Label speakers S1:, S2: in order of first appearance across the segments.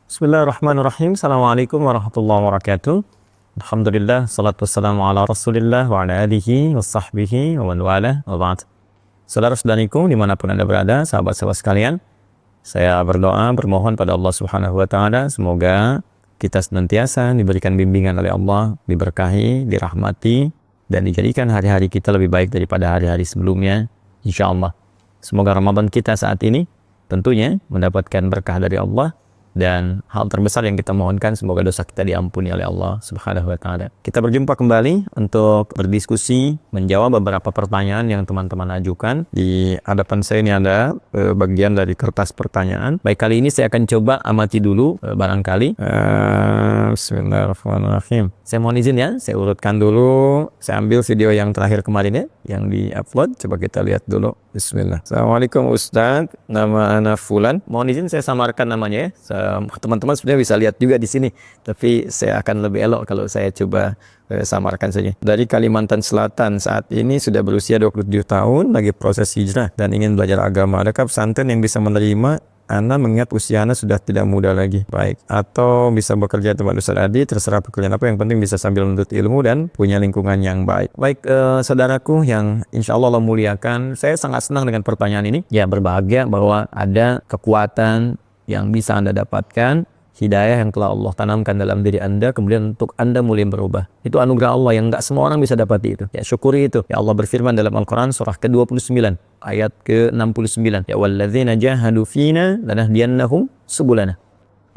S1: Bismillahirrahmanirrahim. Assalamualaikum warahmatullahi wabarakatuh. Alhamdulillah, salatu wassalamu ala rasulillah wa ala alihi wa sahbihi wa man wala wa ba'd. Saudara-saudariku dimanapun Anda berada, sahabat-sahabat sekalian, saya berdoa, bermohon pada Allah Subhanahu wa Ta'ala, semoga kita senantiasa diberikan bimbingan oleh Allah, diberkahi, dirahmati, dan dijadikan hari-hari kita lebih baik daripada hari-hari sebelumnya, insya Allah. Semoga Ramadan kita saat ini tentunya mendapatkan berkah dari Allah, dan hal terbesar yang kita mohonkan semoga dosa kita diampuni oleh Allah Subhanahu wa Ta'ala. Kita berjumpa kembali untuk berdiskusi, menjawab beberapa pertanyaan yang teman-teman ajukan. Di hadapan saya ini ada bagian dari kertas pertanyaan. Baik, kali ini saya akan coba amati dulu barangkali. Bismillahirrahmanirrahim. Saya mohon izin ya, saya urutkan dulu. Saya ambil video yang terakhir kemarin ya, yang di-upload. Coba kita lihat dulu. Bismillah. Assalamualaikum Ustadz, nama ana Fulan. Mohon izin saya samarkan namanya ya. Teman-teman sebenarnya bisa lihat juga di sini, tapi saya akan lebih elok kalau saya coba samarkan saja. Dari Kalimantan Selatan, saat ini sudah berusia 27 tahun, lagi proses hijrah dan ingin belajar agama. Adakah pesantren yang bisa menerima Ana mengingat usia Ana sudah tidak muda lagi? Baik, atau bisa bekerja tempat Ustaz Adi, terserah pekerjaan apa, yang penting bisa sambil menuntut ilmu dan punya lingkungan yang baik. Baik, saudaraku yang insya Allah Allah muliakan, saya sangat senang dengan pertanyaan ini. Ya, berbahagia bahwa ada kekuatan yang bisa Anda dapatkan, hidayah yang telah Allah tanamkan dalam diri Anda, kemudian untuk Anda mulai berubah. Itu anugerah Allah yang nggak semua orang bisa dapati itu. Ya, syukuri itu. Ya, Allah berfirman dalam Al-Quran surah ke-29 ayat ke-69. Ya, walladzina jahadu fina lanahdiyannahum subulana.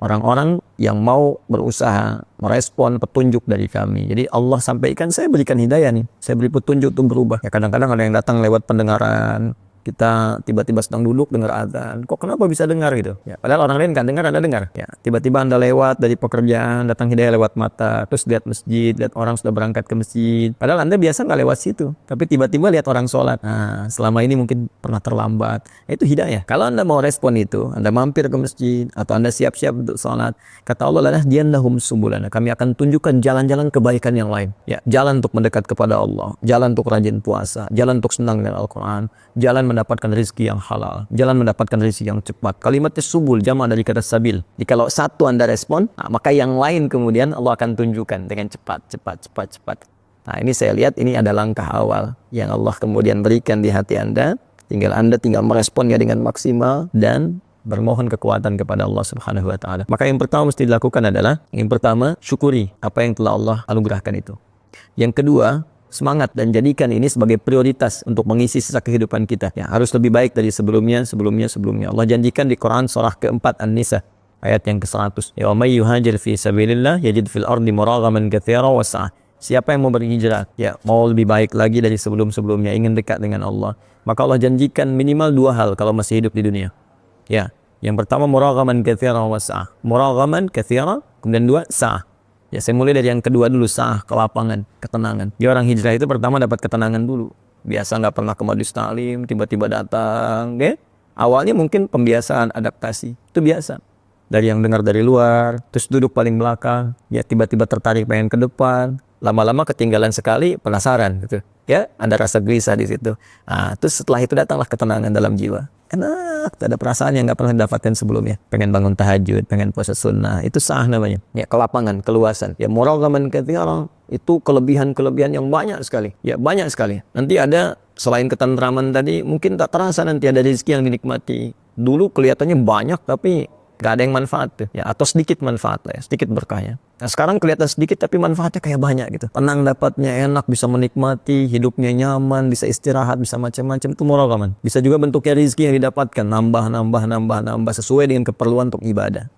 S1: Orang-orang yang mau berusaha merespon petunjuk dari kami. Jadi Allah sampaikan, saya berikan hidayah nih, saya beri petunjuk untuk berubah. Ya, kadang-kadang ada yang datang lewat pendengaran, kita tiba-tiba sedang duduk dengar azan, kok kenapa bisa dengar gitu ya, padahal orang lain kan dengar, Anda dengar ya. Tiba-tiba Anda lewat dari pekerjaan, datang hidayah lewat mata, terus lihat masjid, lihat orang sudah berangkat ke masjid, padahal Anda biasa nggak lewat situ, tapi tiba-tiba lihat orang sholat. Nah, selama ini mungkin pernah terlambat, itu hidayah. Kalau Anda mau respon itu, Anda mampir ke masjid atau Anda siap-siap untuk sholat, kata Allah, lanahdiyannahum subulana, kami akan tunjukkan jalan-jalan kebaikan yang lain ya, jalan untuk mendekat kepada Allah, jalan untuk rajin puasa, jalan untuk senang dengan Al-Quran, jalan mendapatkan rezeki yang halal, jalan mendapatkan rezeki yang cepat. Kalimatnya subul, jamak dari kata sabil. Jadi kalau satu Anda respon, maka yang lain kemudian Allah akan tunjukkan dengan cepat. Nah, ini saya lihat ini ada langkah awal yang Allah kemudian berikan di hati Anda. Anda tinggal meresponnya dengan maksimal dan bermohon kekuatan kepada Allah Subhanahu wa Ta'ala. Maka yang pertama mesti dilakukan adalah, yang pertama, syukuri apa yang telah Allah anugerahkan itu. Yang kedua, semangat dan jadikan ini sebagai prioritas untuk mengisi sisa kehidupan kita. Ya, harus lebih baik dari sebelumnya. Allah janjikan di Quran surah ke-4 An-Nisa ayat yang ke-100. Ya, wa may yuhajir fi sabilillah yajid fil ardi muraghaman katsiran wa sa'ah. Siapa yang mau berhijrah, ya, mau lebih baik lagi dari sebelum-sebelumnya, ingin dekat dengan Allah, maka Allah janjikan minimal dua hal kalau masih hidup di dunia. Ya, yang pertama muraghaman katsiran wa sa'ah. Muraghaman katsiran, kemudian dua sa'ah. Ya, saya mulai dari yang kedua dulu, sah, kelapangan, ketenangan. Dia orang hijrah itu pertama dapat ketenangan dulu. Biasa nggak pernah ke majelis taklim, tiba-tiba datang, ya. Awalnya mungkin pembiasaan, adaptasi, itu biasa. Dari yang dengar dari luar, terus duduk paling belakang, ya tiba-tiba tertarik pengen ke depan. Lama-lama ketinggalan sekali, penasaran gitu. Ya, ada rasa gelisah di situ. Nah, terus setelah itu datanglah ketenangan dalam jiwa. Enak, ada perasaan yang nggak pernah didapatkan sebelumnya. Pengen bangun tahajud, pengen puasa sunnah, itu sah namanya. Ya, kelapangan, keluasan. Ya, muraghaman katsiran, itu kelebihan-kelebihan yang banyak sekali. Ya, banyak sekali. Nanti ada, selain ketentraman tadi, mungkin tak terasa nanti ada rezeki yang dinikmati. Dulu kelihatannya banyak, tapi nggak ada yang manfaat tuh. Ya, atau sedikit manfaat lah ya, sedikit berkahnya. Nah, sekarang kelihatan sedikit tapi manfaatnya kayak banyak gitu. Tenang dapatnya, enak, bisa menikmati, hidupnya nyaman, bisa istirahat, bisa macam-macam, itu muraghaman. Bisa juga bentuknya rezeki yang didapatkan, nambah sesuai dengan keperluan untuk ibadah.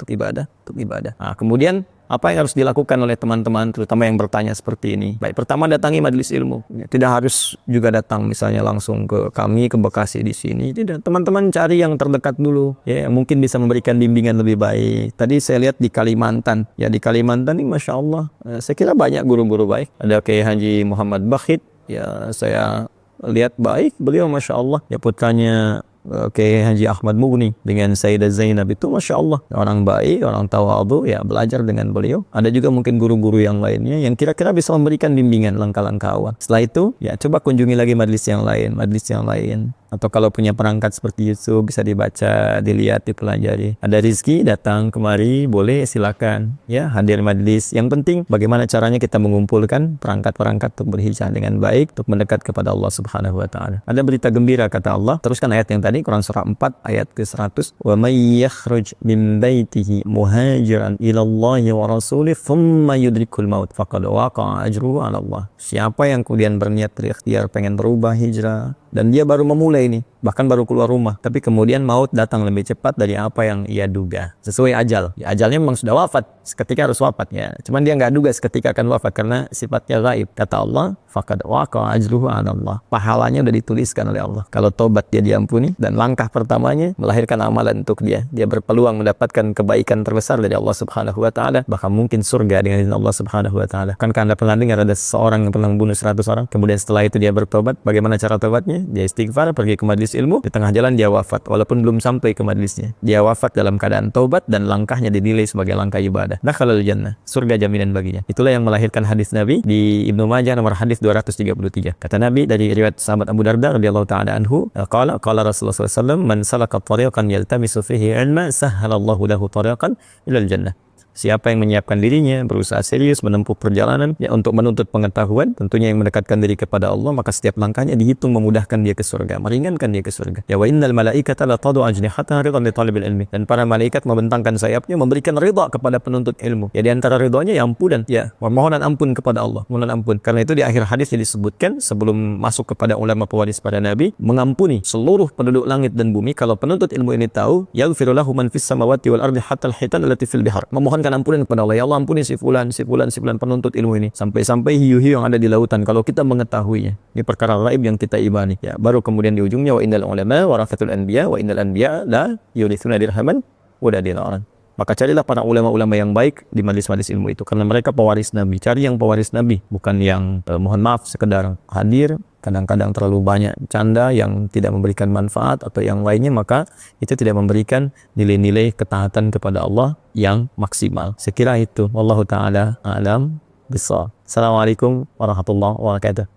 S1: Nah, kemudian apa yang harus dilakukan oleh teman-teman, terutama yang bertanya seperti ini? Baik, pertama datangi majelis ilmu. Tidak harus juga datang misalnya langsung ke kami, ke Bekasi di sini. Tidak, teman-teman cari yang terdekat dulu, ya, yang mungkin bisa memberikan bimbingan lebih baik. Tadi saya lihat di Kalimantan, ya, di Kalimantan ini Masya Allah, saya kira banyak guru-guru baik. Ada Kiai Haji Muhammad Bakhit, ya, saya lihat baik beliau Masya Allah. Ya, putranya Kiai Haji Ahmad Mughni dengan Sayyidah Zainab itu Masya Allah, orang baik, orang tawadhu, ya, belajar dengan beliau. Ada juga mungkin guru-guru yang lainnya yang kira-kira bisa memberikan bimbingan langkah-langkah awal. Setelah itu, ya, coba kunjungi lagi majelis yang lain. atau kalau punya perangkat seperti YouTube bisa dibaca, dilihat, dipelajari. Ada rezeki datang kemari, boleh silakan ya hadir majlis. Yang penting bagaimana caranya kita mengumpulkan perangkat-perangkat untuk berhijrah dengan baik, untuk mendekat kepada Allah Subhanahu wa taala. Ada berita gembira kata Allah. Teruskan ayat yang tadi, Quran surah 4 ayat ke-100. Wa may yakhruj min baitihi muhajiran ila Allah wa rasulih thumma yudrikul maut faqad waqa'a ajruhu 'ala Allah. Siapa yang kemudian berniat berikhtiar pengen berubah hijrah dan dia baru memulai ini, bahkan baru keluar rumah, tapi kemudian maut datang lebih cepat dari apa yang ia duga, sesuai ajal. Ya, ajalnya memang sudah wafat, seketika harus wafat ya. Cuman dia nggak duga seketika akan wafat karena sifatnya gaib. Kata Allah, faqad waqa'a ajruhu 'ala Allah. Pahalanya udah dituliskan oleh Allah. Kalau tobat dia diampuni, dan langkah pertamanya melahirkan amalan untuk dia. Dia berpeluang mendapatkan kebaikan terbesar dari Allah Subhanahu wa taala, bahkan mungkin surga dengan izin Allah Subhanahu wa taala. Kan Anda pernah dengar ada seseorang yang pernah membunuh 100 orang, kemudian setelah itu dia bertobat. Bagaimana cara tobatnya? Dia istighfar, pergi ke majelis ilmu, di tengah jalan dia wafat walaupun belum sampai ke majelisnya. Dia wafat dalam keadaan taubat dan langkahnya dinilai sebagai langkah ibadah. Dakhalal jannah, surga jaminan baginya. Itulah yang melahirkan hadis Nabi di Ibnu Majah nomor hadis 233. Kata Nabi dari riwayat sahabat Abu Darda radhiyallahu taala anhu, qala Rasulullah sallallahu alaihi wasallam, man salaka tariqan yaltamisu fihi ilma sahhalallahu lahu tariqan ilal jannah. Siapa yang menyiapkan dirinya, berusaha serius menempuh perjalanan ya, untuk menuntut pengetahuan, tentunya yang mendekatkan diri kepada Allah, maka setiap langkahnya dihitung memudahkan dia ke surga, meringankan dia ke surga. Ya wa innal malaikata la tadu ajnihataha ridhan li talibil ilmi. Dan para malaikat membentangkan sayapnya memberikan ridha kepada penuntut ilmu. Ya di antara ridhanya ya ampunan, ya permohonan ampun kepada Allah, mohon ampun. Karena itu di akhir hadis disebutkan sebelum masuk kepada ulama pewaris pada Nabi, mengampuni seluruh penduduk langit dan bumi kalau penuntut ilmu ini tahu, yaghfiru lahu man fis samawati wal ardi hatta al-hitan allati fil bihar. Memohonkan ampunan kepada Allah. Ya Allah, ampuni si fulan penuntut ilmu ini, sampai hiu-hiu yang ada di lautan kalau kita mengetahuinya. Ini perkara gaib yang kita imani. Ya, baru kemudian di ujungnya wa innal ulama warasatul anbiya wa innal anbiya la yurithuna dirhaman wala dinaran. Maka carilah para ulama-ulama yang baik di majelis-majelis ilmu itu, karena mereka pewaris Nabi. Cari yang pewaris Nabi, bukan yang mohon maaf sekedar hadir, kadang-kadang terlalu banyak canda yang tidak memberikan manfaat atau yang lainnya, maka itu tidak memberikan nilai-nilai ketaatan kepada Allah yang maksimal. Sekira itu, wallahu taala a'lam bishawab. Assalamualaikum warahmatullahi wabarakatuh.